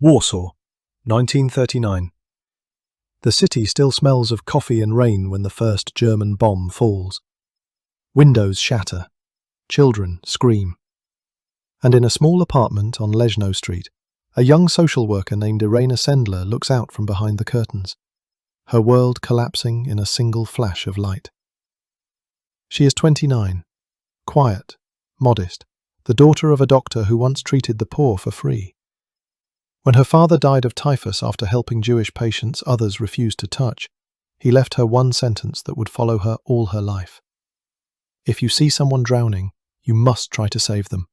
Warsaw, 1939. The city still smells of coffee and rain when the first German bomb falls. Windows shatter. Children scream. And in a small apartment on Leszno Street, a young social worker named Irena Sendler looks out from behind the curtains, her world collapsing in a single flash of light. She is 29, quiet, modest, the daughter of a doctor who once treated the poor for free. When her father died of typhus after helping Jewish patients others refused to touch, he left her one sentence that would follow her all her life. If you see someone drowning, you must try to save them,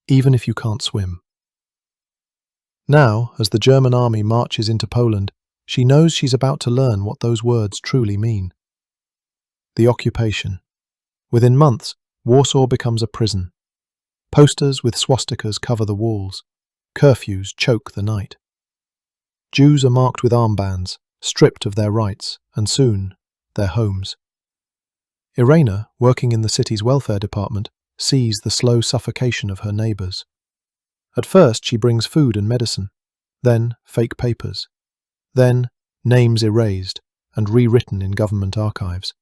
even if you can't swim. Now, as the German army marches into Poland, she knows she's about to learn what those words truly mean. The occupation. Within months, Warsaw becomes a prison. Posters with swastikas cover the walls. Curfews choke the night. Jews are marked with armbands, stripped of their rights, and soon, their homes. Irena, working in the city's welfare department, sees the slow suffocation of her neighbours. At first she brings food and medicine, then fake papers, then names erased and rewritten in government archives.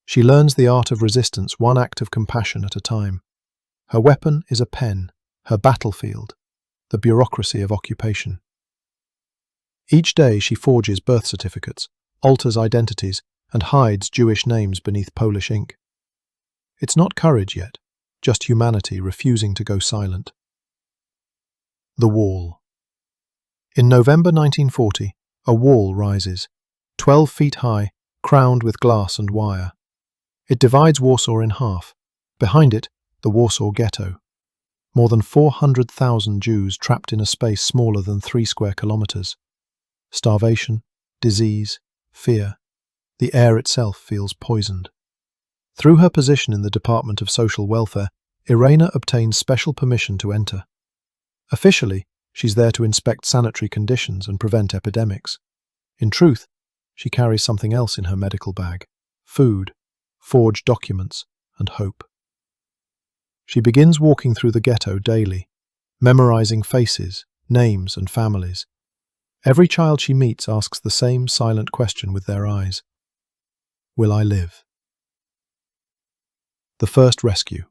She learns the art of resistance one act of compassion at a time. Her weapon is a pen, her battlefield, the bureaucracy of occupation. Each day she forges birth certificates, alters identities, and hides Jewish names beneath Polish ink. It's not courage yet, just humanity refusing to go silent. The Wall. In November 1940, a wall rises, 12 feet high, crowned with glass and wire. It divides Warsaw in half. Behind it, the Warsaw Ghetto. More than 400,000 Jews trapped in a space smaller than 3 square kilometers. Starvation, disease, fear. The air itself feels poisoned. Through her position in the Department of Social Welfare, Irena obtains special permission to enter. Officially, she's there to inspect sanitary conditions and prevent epidemics. In truth, she carries something else in her medical bag: food, forged documents, and hope. She begins walking through the ghetto daily, memorizing faces, names, and families. Every child she meets asks the same silent question with their eyes: will I live? The first rescue.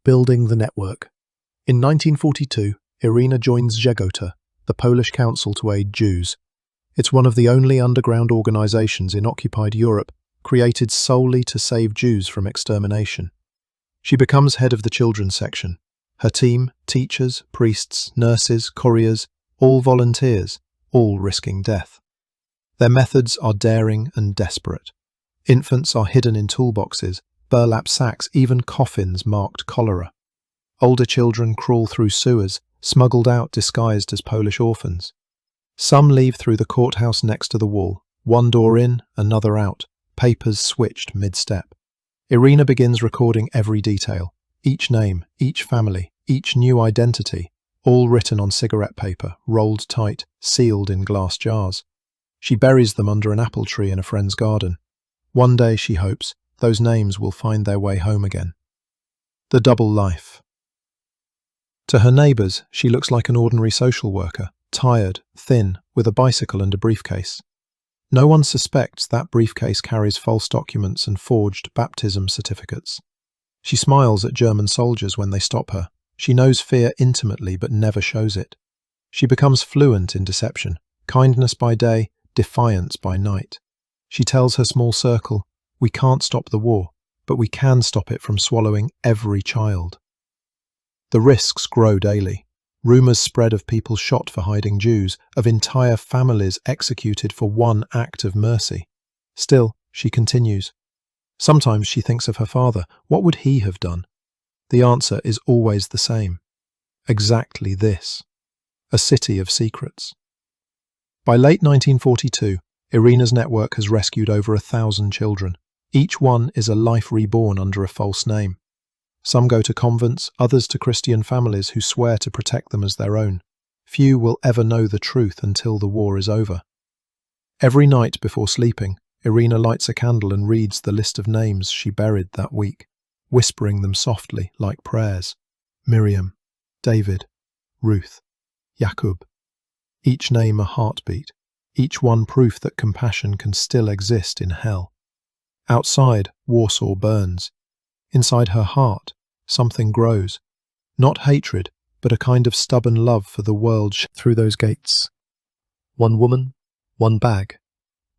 Building the network. In 1942, Irena joins Żegota, the Polish Council to Aid Jews. It's one of the only underground organizations in occupied Europe created solely to save Jews from extermination. She becomes head of the children's section. Her team, teachers, priests, nurses, couriers, all volunteers, all risking death. Their methods are daring and desperate. Infants are hidden in toolboxes, burlap sacks, even coffins marked cholera. Older children crawl through sewers, smuggled out disguised as Polish orphans. Some leave through the courthouse next to the wall, one door in, another out, papers switched mid-step. Irena begins recording every detail, each name, each family, each new identity, all written on cigarette paper, rolled tight, sealed in glass jars. She buries them under an apple tree in a friend's garden. One day, she hopes, those names will find their way home again. The double life. To her neighbours, she looks like an ordinary social worker, tired, thin, with a bicycle and a briefcase. No one suspects that briefcase carries false documents and forged baptism certificates. She smiles at German soldiers when they stop her. She knows fear intimately but never shows it. She becomes fluent in deception, kindness by day, defiance by night. She tells her small circle, we can't stop the war, but we can stop it from swallowing every child. The risks grow daily. Rumours spread of people shot for hiding Jews, of entire families executed for one act of mercy. Still, she continues. Sometimes she thinks of her father. What would he have done? The answer is always the same. Exactly this. A city of secrets. By late 1942, Irena's network has rescued over 1,000 children. Each one is a life reborn under a false name. Some go to convents, others to Christian families who swear to protect them as their own. Few will ever know the truth until the war is over. Every night before sleeping, Irena lights a candle and reads the list of names she buried that week, whispering them softly like prayers. Miriam, David, Ruth, Jakub, each name a heartbeat, each one proof that compassion can still exist in hell. Outside, Warsaw burns. Inside her heart, something grows. Not hatred, but a kind of stubborn love for the world through those gates. One woman, one bag,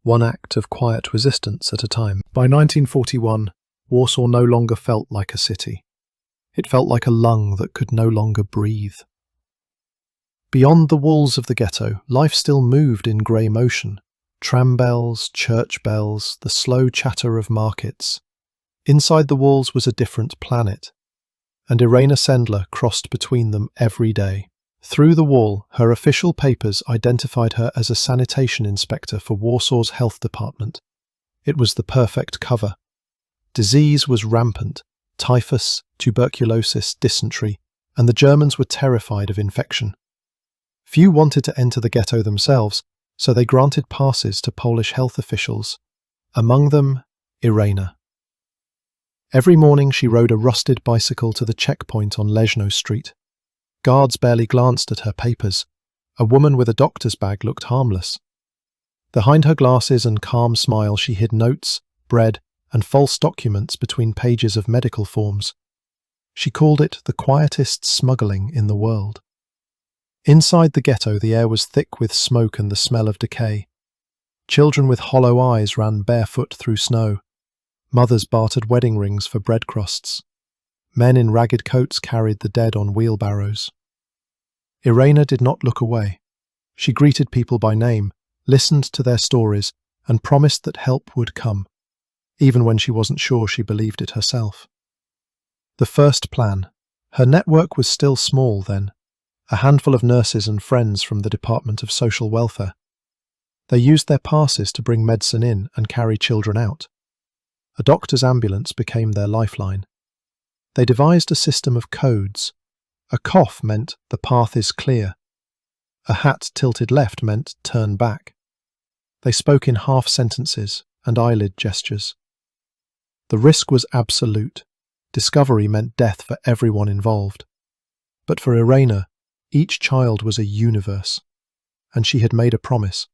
one act of quiet resistance at a time. By 1941, Warsaw no longer felt like a city. It felt like a lung that could no longer breathe. Beyond the walls of the ghetto, life still moved in grey motion. Tram bells, church bells, the slow chatter of markets. Inside the walls was a different planet, and Irena Sendler crossed between them every day. Through the wall, her official papers identified her as a sanitation inspector for Warsaw's health department. It was the perfect cover. Disease was rampant: typhus, tuberculosis, dysentery, and the Germans were terrified of infection. Few wanted to enter the ghetto themselves, so they granted passes to Polish health officials, among them Irena. Every morning she rode a rusted bicycle to the checkpoint on Leszno Street. Guards barely glanced at her papers. A woman with a doctor's bag looked harmless. Behind her glasses and calm smile she hid notes, bread, and false documents between pages of medical forms. She called it the quietest smuggling in the world. Inside the ghetto the air was thick with smoke and the smell of decay. Children with hollow eyes ran barefoot through snow. Mothers bartered wedding rings for bread crusts. Men in ragged coats carried the dead on wheelbarrows. Irena did not look away. She greeted people by name, listened to their stories, and promised that help would come, even when she wasn't sure she believed it herself. The first plan. Her network was still small then. A handful of nurses and friends from the Department of Social Welfare. They used their passes to bring medicine in and carry children out. A doctor's ambulance became their lifeline. They devised a system of codes. A cough meant the path is clear. A hat tilted left meant turn back. They spoke in half sentences and eyelid gestures. The risk was absolute. Discovery meant death for everyone involved. But for Irena, each child was a universe, and she had made a promise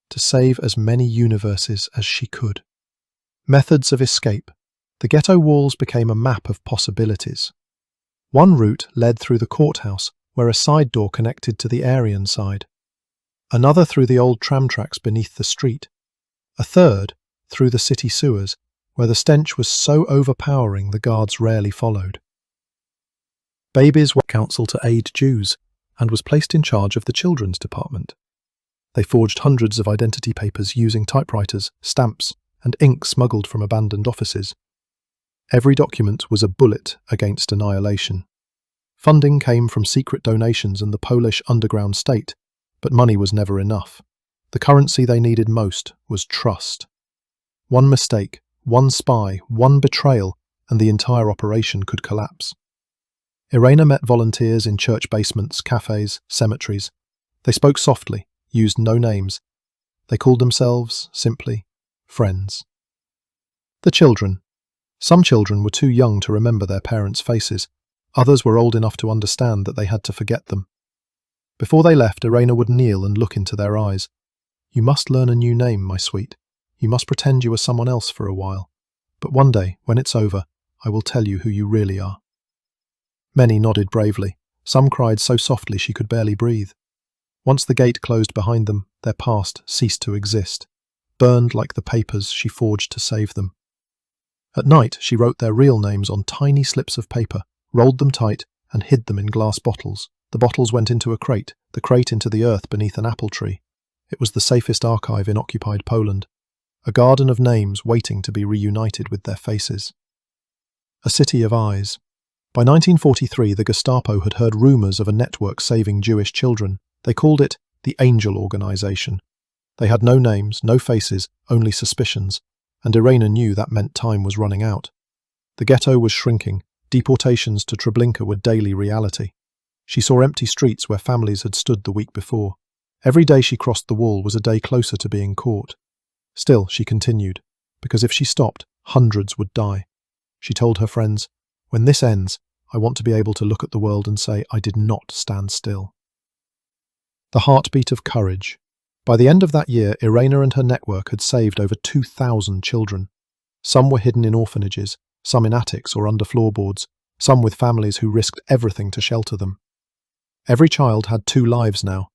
to save as many universes as she could. Methods of escape. The ghetto walls became a map of possibilities. One route led through the courthouse, where a side door connected to the Aryan side. Another through the old tram tracks beneath the street. A third through the city sewers, where the stench was so overpowering the guards rarely followed. Babies were counsel to aid Jews, and was placed in charge of the children's department. They forged hundreds of identity papers using typewriters, stamps, and ink smuggled from abandoned offices. Every document was a bullet against annihilation. Funding came from secret donations and the Polish underground state, but money was never enough. The currency they needed most was trust. One mistake, one spy, one betrayal, and the entire operation could collapse. Irena met volunteers in church basements, cafes, cemeteries. They spoke softly, used no names. They called themselves, simply, friends. The children. Some children were too young to remember their parents' faces. Others were old enough to understand that they had to forget them. Before they left, Irena would kneel and look into their eyes. "You must learn a new name, my sweet. You must pretend you are someone else for a while. But one day, when it's over, I will tell you who you really are." Many nodded bravely. Some cried so softly she could barely breathe. Once the gate closed behind them, their past ceased to exist, burned like the papers she forged to save them. At night, she wrote their real names on tiny slips of paper, rolled them tight, and hid them in glass bottles. The bottles went into a crate, the crate into the earth beneath an apple tree. It was the safest archive in occupied Poland, a garden of names waiting to be reunited with their faces. A city of eyes. By 1943, the Gestapo had heard rumours of a network saving Jewish children. They called it the Angel Organization. They had no names, no faces, only suspicions, and Irena knew that meant time was running out. The ghetto was shrinking. Deportations to Treblinka were daily reality. She saw empty streets where families had stood the week before. Every day she crossed the wall was a day closer to being caught. Still, she continued, because if she stopped, hundreds would die. She told her friends, "When this ends, I want to be able to look at the world and say I did not stand still." The heartbeat of courage. By the end of that year, Irena and her network had saved over 2,000 children. Some were hidden in orphanages, some in attics or under floorboards, some with families who risked everything to shelter them. Every child had 2 lives now,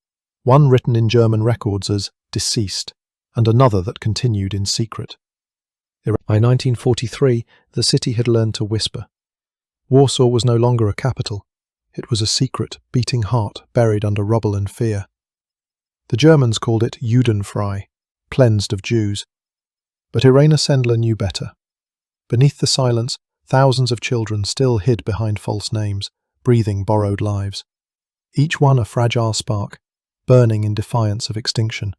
one written in German records as deceased, and another that continued in secret. By 1943, the city had learned to whisper. Warsaw was no longer a capital. It was a secret, beating heart buried under rubble and fear. The Germans called it Judenfrei, cleansed of Jews. But Irena Sendler knew better. Beneath the silence, thousands of children still hid behind false names, breathing borrowed lives. Each one a fragile spark, burning in defiance of extinction.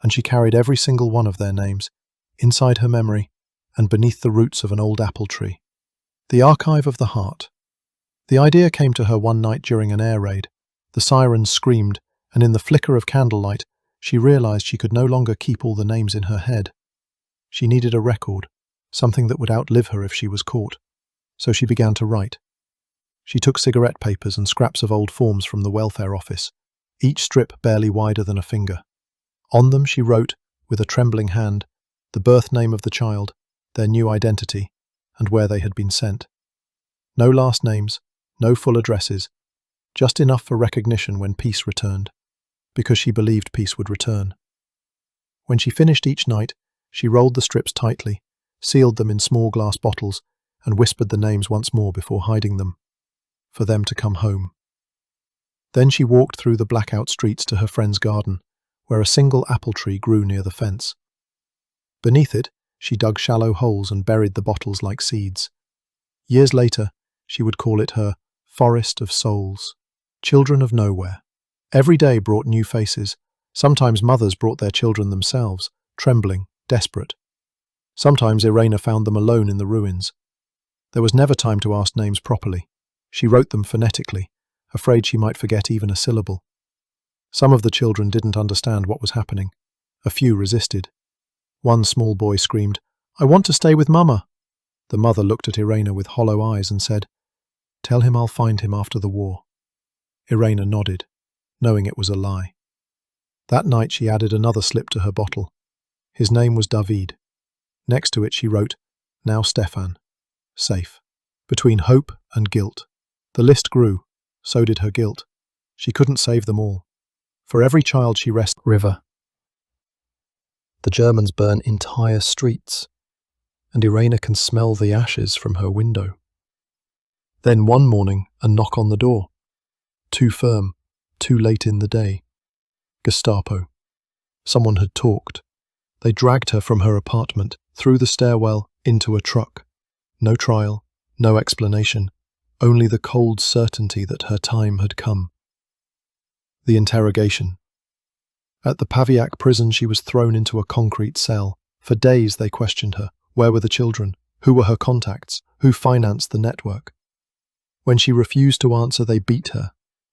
And she carried every single one of their names, inside her memory, and beneath the roots of an old apple tree. The Archive of the Heart. The idea came to her one night during an air raid. The sirens screamed, and in the flicker of candlelight, she realized she could no longer keep all the names in her head. She needed a record, something that would outlive her if she was caught. So she began to write. She took cigarette papers and scraps of old forms from the welfare office, each strip barely wider than a finger. On them she wrote, with a trembling hand, the birth name of the child, their new identity, and where they had been sent. No last names, no full addresses, just enough for recognition when peace returned, because she believed peace would return. When she finished each night, she rolled the strips tightly, sealed them in small glass bottles, and whispered the names once more before hiding them, for them to come home. Then she walked through the blackout streets to her friend's garden, where a single apple tree grew near the fence. Beneath it, she dug shallow holes and buried the bottles like seeds. Years later, she would call it her Forest of Souls, children of nowhere. Every day brought new faces. Sometimes mothers brought their children themselves, trembling, desperate. Sometimes Irena found them alone in the ruins. There was never time to ask names properly. She wrote them phonetically, afraid she might forget even a syllable. Some of the children didn't understand what was happening. A few resisted. One small boy screamed, "I want to stay with Mama." The mother looked at Irena with hollow eyes and said, "Tell him I'll find him after the war." Irena nodded, knowing it was a lie. That night she added another slip to her bottle. His name was David. Next to it she wrote, "Now Stefan. Safe." Between hope and guilt. The list grew. So did her guilt. She couldn't save them all. For every child she rescued. River. The Germans burn entire streets, and Irena can smell the ashes from her window. Then one morning, a knock on the door. Too firm, too late in the day. Gestapo. Someone had talked. They dragged her from her apartment, through the stairwell, into a truck. No trial, no explanation, only the cold certainty that her time had come. The interrogation. At the Paviak prison she was thrown into a concrete cell. For days they questioned her. Where were the children? Who were her contacts? Who financed the network? When she refused to answer, they beat her.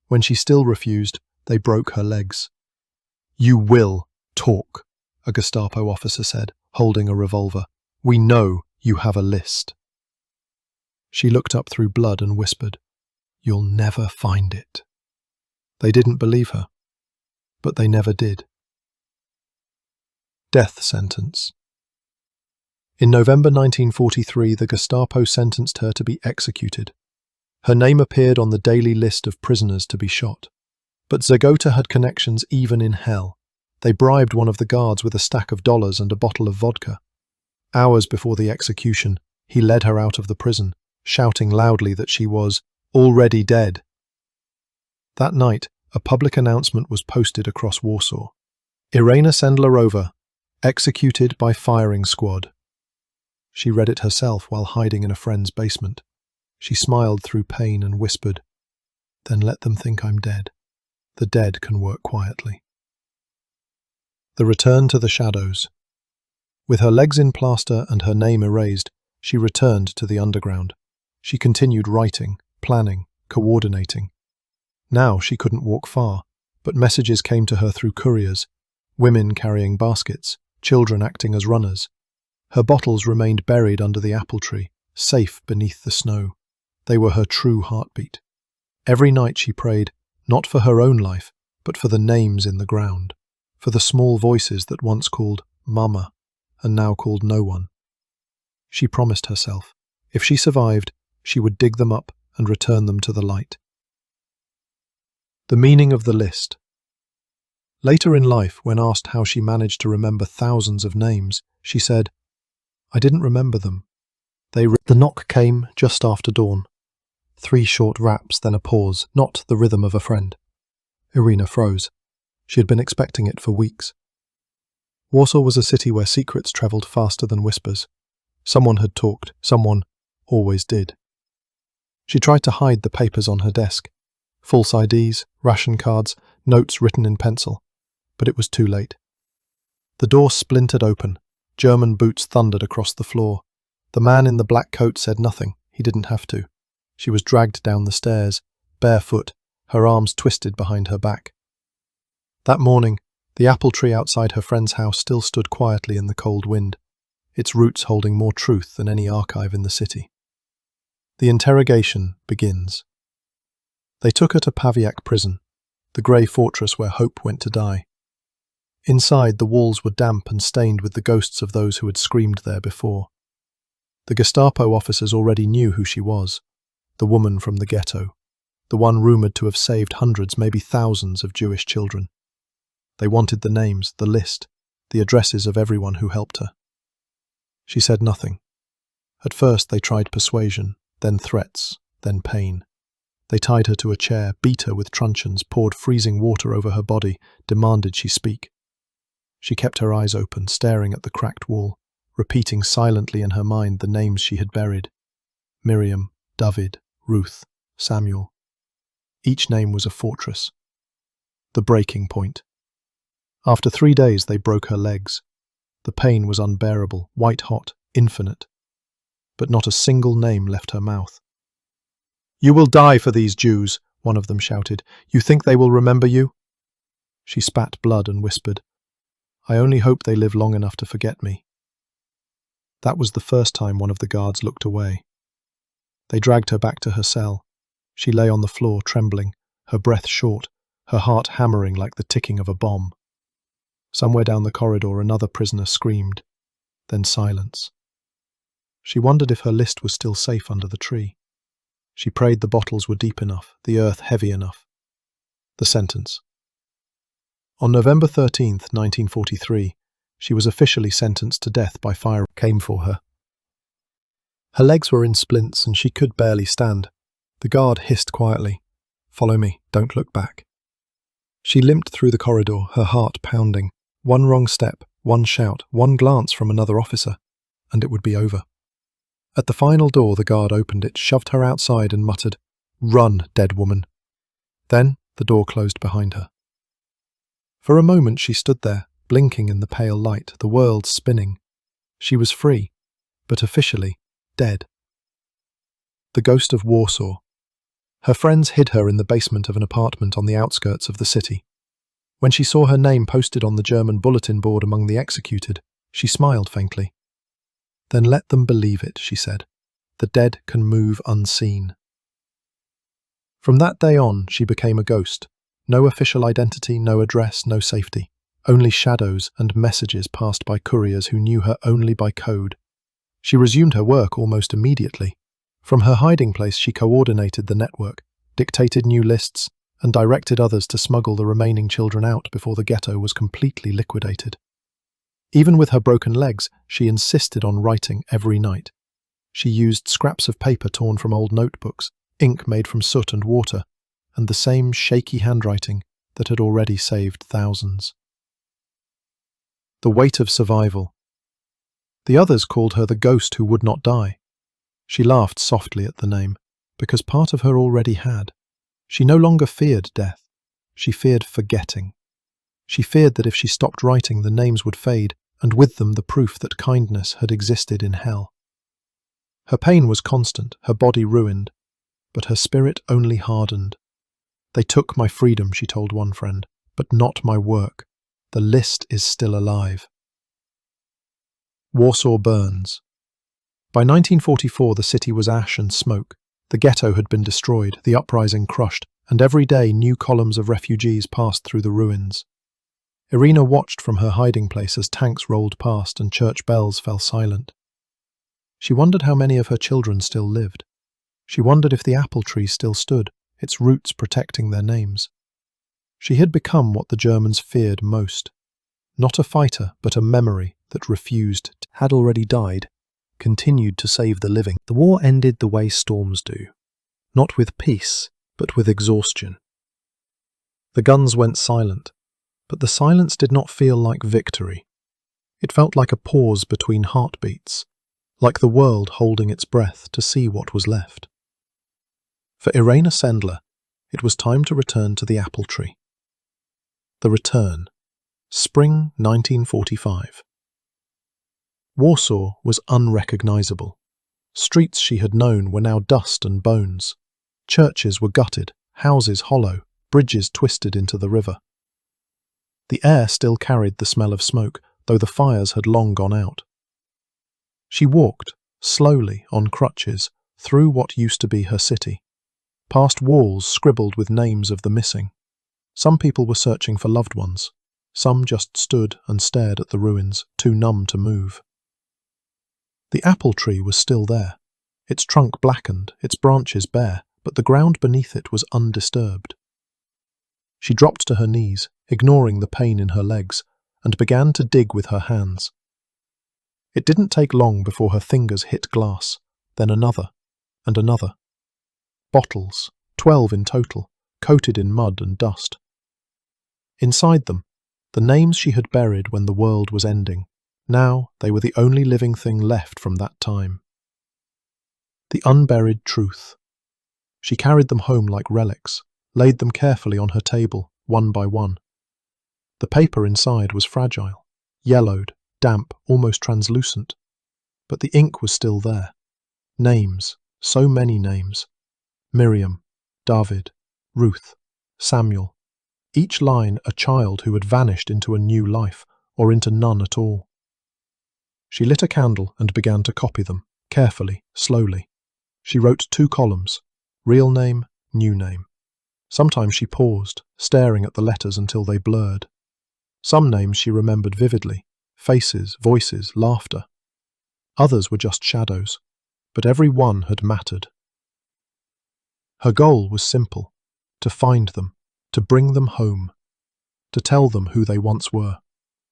When she still refused, they broke her legs. "You will talk," a Gestapo officer said, holding a revolver. "We know you have a list." She looked up through blood and whispered, "You'll never find it." They didn't believe her, but they never did. Death sentence. In November 1943, the Gestapo sentenced her to be executed. Her name appeared on the daily list of prisoners to be shot. But Zagota had connections even in hell. They bribed one of the guards with a stack of dollars and a bottle of vodka. Hours before the execution, he led her out of the prison, shouting loudly that she was already dead. That night, a public announcement was posted across Warsaw. Irena Sendler over, executed by firing squad. She read it herself while hiding in a friend's basement. She smiled through pain and whispered, "Then let them think I'm dead. The dead can work quietly." The return to the shadows. With her legs in plaster and her name erased, she returned to the underground. She continued writing, planning, coordinating. Now she couldn't walk far, but messages came to her through couriers, women carrying baskets, children acting as runners. Her bottles remained buried under the apple tree, safe beneath the snow. They were her true heartbeat. Every night she prayed, not for her own life, but for the names in the ground, for the small voices that once called Mama and now called no one. She promised herself, if she survived, she would dig them up and return them to the light. The meaning of the list. Later in life, when asked how she managed to remember thousands of names, she said, "I didn't remember them. The knock came just after dawn. 3 short raps, then a pause, not the rhythm of a friend." Irena froze. She had been expecting it for weeks. Warsaw was a city where secrets travelled faster than whispers. Someone had talked, someone always did. She tried to hide the papers on her desk. False IDs, ration cards, notes written in pencil. But it was too late. The door splintered open. German boots thundered across the floor. The man in the black coat said nothing. He didn't have to. She was dragged down the stairs, barefoot, her arms twisted behind her back. That morning, the apple tree outside her friend's house still stood quietly in the cold wind, its roots holding more truth than any archive in the city. The interrogation begins. They took her to Pawiak prison, the grey fortress where hope went to die. Inside, the walls were damp and stained with the ghosts of those who had screamed there before. The Gestapo officers already knew who she was, the woman from the ghetto, the one rumoured to have saved hundreds, maybe thousands of Jewish children. They wanted the names, the list, the addresses of everyone who helped her. She said nothing. At first they tried persuasion, then threats, then pain. They tied her to a chair, beat her with truncheons, poured freezing water over her body, demanded she speak. She kept her eyes open, staring at the cracked wall, repeating silently in her mind the names she had buried. Miriam, David, Ruth, Samuel. Each name was a fortress. The breaking point. After 3 days they broke her legs. The pain was unbearable, white-hot, infinite. But not a single name left her mouth. "You will die for these Jews," one of them shouted. "You think they will remember you?" She spat blood and whispered, "I only hope they live long enough to forget me." That was the first time one of the guards looked away. They dragged her back to her cell. She lay on the floor, trembling, her breath short, her heart hammering like the ticking of a bomb. Somewhere down the corridor another prisoner screamed, then silence. She wondered if her list was still safe under the tree. She prayed the bottles were deep enough, the earth heavy enough. The sentence. On November 13th, 1943, she was officially sentenced to death by fire. Came for her. Her legs were in splints and she could barely stand. The guard hissed quietly, "Follow me, don't look back." She limped through the corridor, her heart pounding. One wrong step, one shout, one glance from another officer, and it would be over. At the final door, the guard opened it, shoved her outside and muttered, "Run, dead woman." Then the door closed behind her. For a moment she stood there, blinking in the pale light, the world spinning. She was free, but officially dead. The ghost of Warsaw. Her friends hid her in the basement of an apartment on the outskirts of the city. When she saw her name posted on the German bulletin board among the executed, she smiled faintly. "Then let them believe it," she said. "The dead can move unseen." From that day on, she became a ghost. No official identity, no address, no safety. Only shadows and messages passed by couriers who knew her only by code. She resumed her work almost immediately. From her hiding place, she coordinated the network, dictated new lists, and directed others to smuggle the remaining children out before the ghetto was completely liquidated. Even with her broken legs, she insisted on writing every night. She used scraps of paper torn from old notebooks, ink made from soot and water, and the same shaky handwriting that had already saved thousands. The weight of survival. The others called her the ghost who would not die. She laughed softly at the name, because part of her already had. She no longer feared death. She feared forgetting. She feared that if she stopped writing, the names would fade, and with them the proof that kindness had existed in hell. Her pain was constant, her body ruined, but her spirit only hardened. "They took my freedom," she told one friend, "but not my work. The list is still alive." Warsaw burns. By 1944, the city was ash and smoke. The ghetto had been destroyed, the uprising crushed, and every day new columns of refugees passed through the ruins. Irena watched from her hiding place as tanks rolled past and church bells fell silent. She wondered how many of her children still lived. She wondered if the apple tree still stood, its roots protecting their names. She had become what the Germans feared most. Not a fighter, but a memory that had already died, continued to save the living. The war ended the way storms do. Not with peace, but with exhaustion. The guns went silent, but the silence did not feel like victory. It felt like a pause between heartbeats, like the world holding its breath to see what was left. For Irena Sendler, it was time to return to the apple tree. The return. Spring 1945. Warsaw was unrecognizable. Streets she had known were now dust and bones. Churches were gutted, houses hollow, bridges twisted into the river. The air still carried the smell of smoke, though the fires had long gone out. She walked, slowly, on crutches, through what used to be her city, past walls scribbled with names of the missing. Some people were searching for loved ones. Some just stood and stared at the ruins, too numb to move. The apple tree was still there, its trunk blackened, its branches bare, but the ground beneath it was undisturbed. She dropped to her knees, ignoring the pain in her legs, and began to dig with her hands. It didn't take long before her fingers hit glass, then another, and another. Bottles, 12 in total, coated in mud and dust. Inside them, the names she had buried when the world was ending. Now they were the only living thing left from that time. The unburied truth. She carried them home like relics, laid them carefully on her table, one by one. The paper inside was fragile, yellowed, damp, almost translucent. But the ink was still there. Names, so many names. Miriam, David, Ruth, Samuel. Each line a child who had vanished into a new life, or into none at all. She lit a candle and began to copy them, carefully, slowly. She wrote 2 columns, real name, new name. Sometimes she paused, staring at the letters until they blurred. Some names she remembered vividly, faces, voices, laughter. Others were just shadows, but every one had mattered. Her goal was simple, to find them, to bring them home, to tell them who they once were.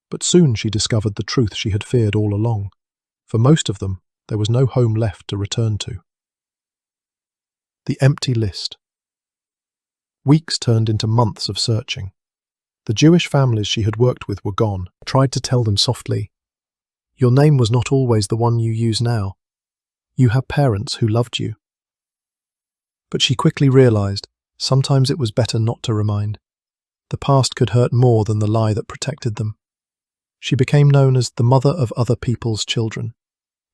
But soon she discovered the truth she had feared all along. For most of them, there was no home left to return to. The empty list. Weeks turned into months of searching. The Jewish families she had worked with were gone. Tried to tell them softly, "Your name was not always the one you use now. You have parents who loved you." But she quickly realized, sometimes it was better not to remind. The past could hurt more than the lie that protected them. She became known as the mother of other people's children.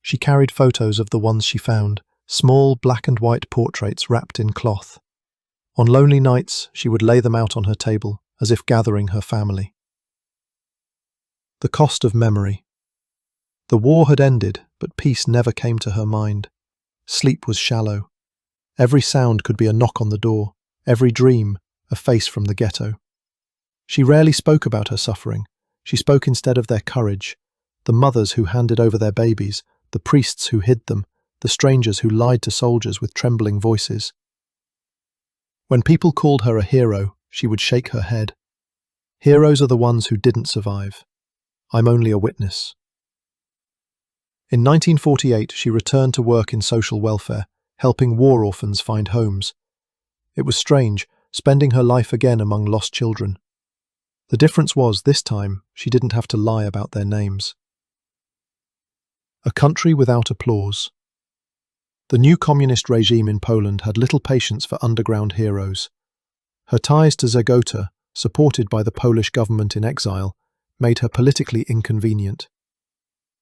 She carried photos of the ones she found, small black and white portraits wrapped in cloth. On lonely nights, she would lay them out on her table, as if gathering her family. The cost of memory. The war had ended, but peace never came to her mind. Sleep was shallow. Every sound could be a knock on the door, every dream a face from the ghetto. She rarely spoke about her suffering. She spoke instead of their courage, the mothers who handed over their babies, the priests who hid them, the strangers who lied to soldiers with trembling voices. When people called her a hero, she would shake her head. Heroes are the ones who didn't survive. I'm only a witness. In 1948, she returned to work in social welfare, helping war orphans find homes. It was strange, spending her life again among lost children. The difference was, this time, she didn't have to lie about their names. A country without applause. The new communist regime in Poland had little patience for underground heroes. Her ties to Żegota, supported by the Polish government in exile, made her politically inconvenient.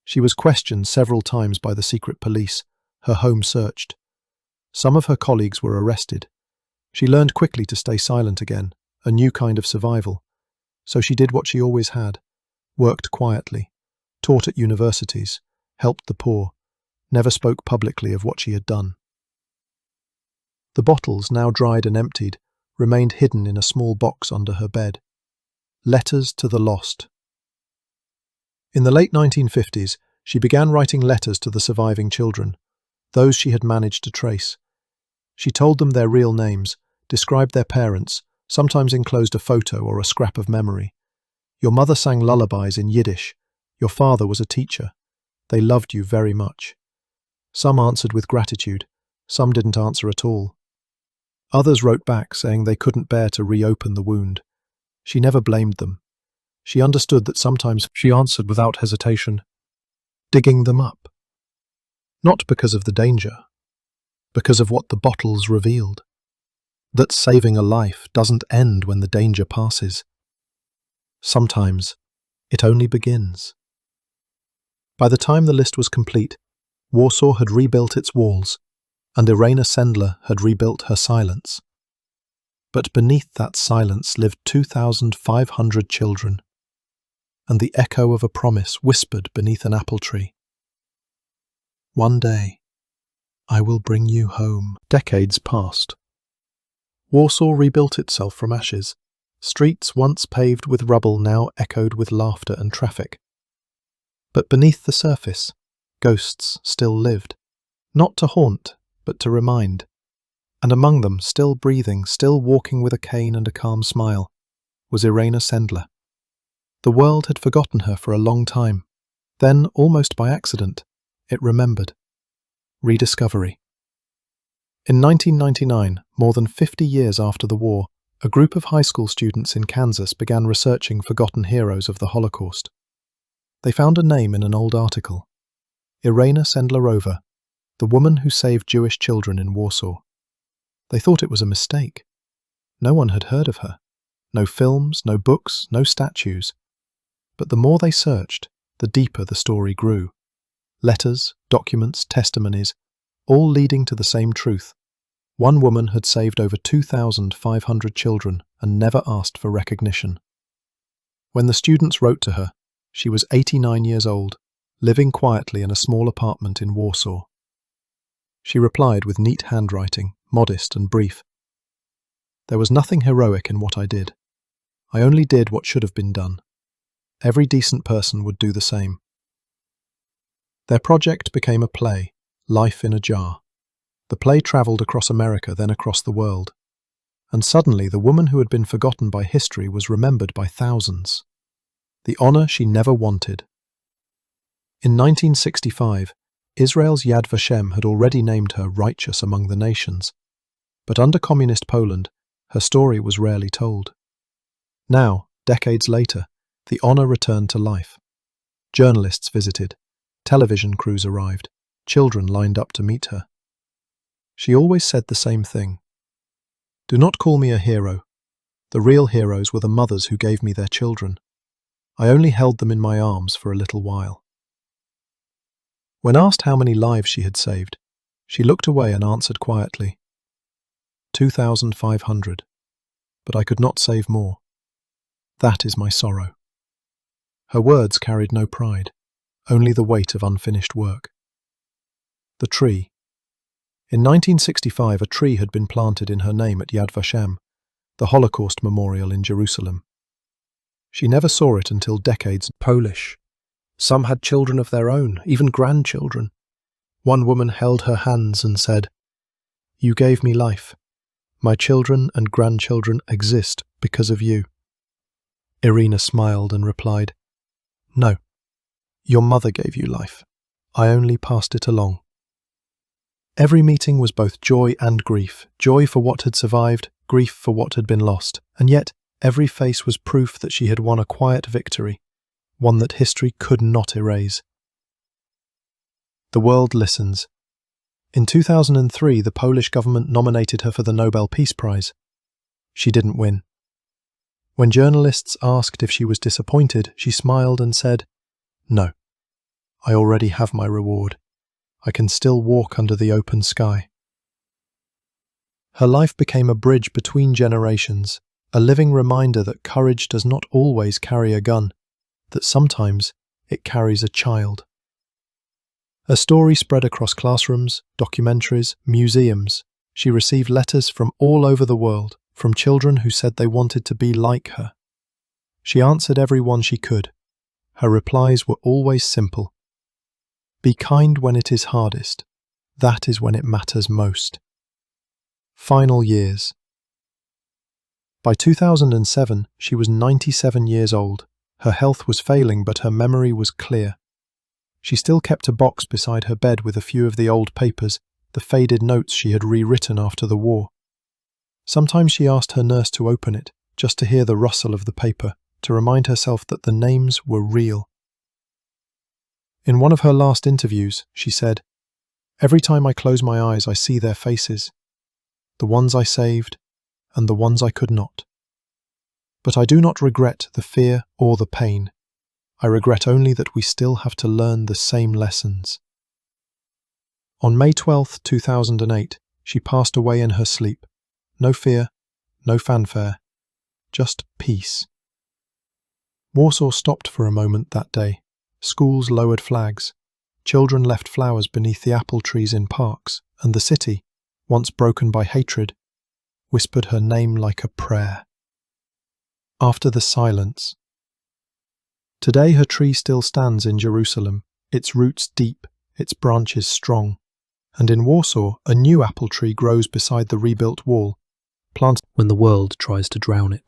She was questioned several times by the secret police, her home searched. Some of her colleagues were arrested. She learned quickly to stay silent again, a new kind of survival. So she did what she always had, worked quietly, taught at universities, helped the poor, never spoke publicly of what she had done. The bottles, now dried and emptied, remained hidden in a small box under her bed. Letters to the Lost. In the late 1950s, she began writing letters to the surviving children, those she had managed to trace. She told them their real names, described their parents, sometimes enclosed a photo or a scrap of memory. Your mother sang lullabies in Yiddish. Your father was a teacher. They loved you very much. Some answered with gratitude. Some didn't answer at all. Others wrote back saying they couldn't bear to reopen the wound. She never blamed them. She understood that sometimes she answered without hesitation, digging them up. Not because of the danger, because of what the bottles revealed. That saving a life doesn't end when the danger passes. Sometimes it only begins. By the time the list was complete, Warsaw had rebuilt its walls, and Irena Sendler had rebuilt her silence. But beneath that silence lived 2,500 children, and the echo of a promise whispered beneath an apple tree. One day, I will bring you home. Decades passed. Warsaw rebuilt itself from ashes. Streets once paved with rubble now echoed with laughter and traffic. But beneath the surface, ghosts still lived, not to haunt, but to remind. And among them, still breathing, still walking with a cane and a calm smile, was Irena Sendler. The world had forgotten her for a long time. Then, almost by accident, it remembered. Rediscovery. In 1999, more than 50 years after the war, a group of high school students in Kansas began researching forgotten heroes of the Holocaust. They found a name in an old article. Irena Sendler, the woman who saved Jewish children in Warsaw. They thought it was a mistake. No one had heard of her. No films, no books, no statues. But the more they searched, the deeper the story grew. Letters, documents, testimonies, all leading to the same truth. One woman had saved over 2,500 children and never asked for recognition. When the students wrote to her, she was 89 years old, living quietly in a small apartment in Warsaw. She replied with neat handwriting, modest and brief. There was nothing heroic in what I did. I only did what should have been done. Every decent person would do the same. Their project became a play, Life in a Jar. The play travelled across America, then across the world. And suddenly the woman who had been forgotten by history was remembered by thousands. The honour she never wanted. In 1965, Israel's Yad Vashem had already named her righteous among the nations. But under communist Poland, her story was rarely told. Now, decades later, the honour returned to life. Journalists visited. Television crews arrived. Children lined up to meet her. She always said the same thing. Do not call me a hero. The real heroes were the mothers who gave me their children. I only held them in my arms for a little while. When asked how many lives she had saved, she looked away and answered quietly, 2,500. But I could not save more. That is my sorrow. Her words carried no pride, only the weight of unfinished work. The tree. In 1965, a tree had been planted in her name at Yad Vashem, the Holocaust memorial in Jerusalem. She never saw it until decades. Polish. Some had children of their own, even grandchildren. One woman held her hands and said, "You gave me life. My children and grandchildren exist because of you." Irena smiled and replied, "No, your mother gave you life. I only passed it along." Every meeting was both joy and grief, joy for what had survived, grief for what had been lost, and yet every face was proof that she had won a quiet victory, one that history could not erase. The world listens. In 2003, the Polish government nominated her for the Nobel Peace Prize. She didn't win. When journalists asked if she was disappointed, she smiled and said, "No, I already have my reward. I can still walk under the open sky." Her life became a bridge between generations, a living reminder that courage does not always carry a gun, that sometimes it carries a child. Her story spread across classrooms, documentaries, museums. She received letters from all over the world, from children who said they wanted to be like her. She answered everyone she could. Her replies were always simple. Be kind when it is hardest. That is when it matters most. Final years. By 2007, she was 97 years old. Her health was failing, but her memory was clear. She still kept a box beside her bed with a few of the old papers, the faded notes she had rewritten after the war. Sometimes she asked her nurse to open it, just to hear the rustle of the paper, to remind herself that the names were real. In one of her last interviews, she said, "Every time I close my eyes, I see their faces, the ones I saved and the ones I could not. But I do not regret the fear or the pain. I regret only that we still have to learn the same lessons." On May 12, 2008, she passed away in her sleep. No fear, no fanfare, just peace. Warsaw stopped for a moment that day. Schools lowered flags. Children left flowers beneath the apple trees in parks, and the city, once broken by hatred, whispered her name like a prayer. After the silence. Today her tree still stands in Jerusalem, its roots deep, its branches strong. And in Warsaw, a new apple tree grows beside the rebuilt wall, planted when the world tries to drown it.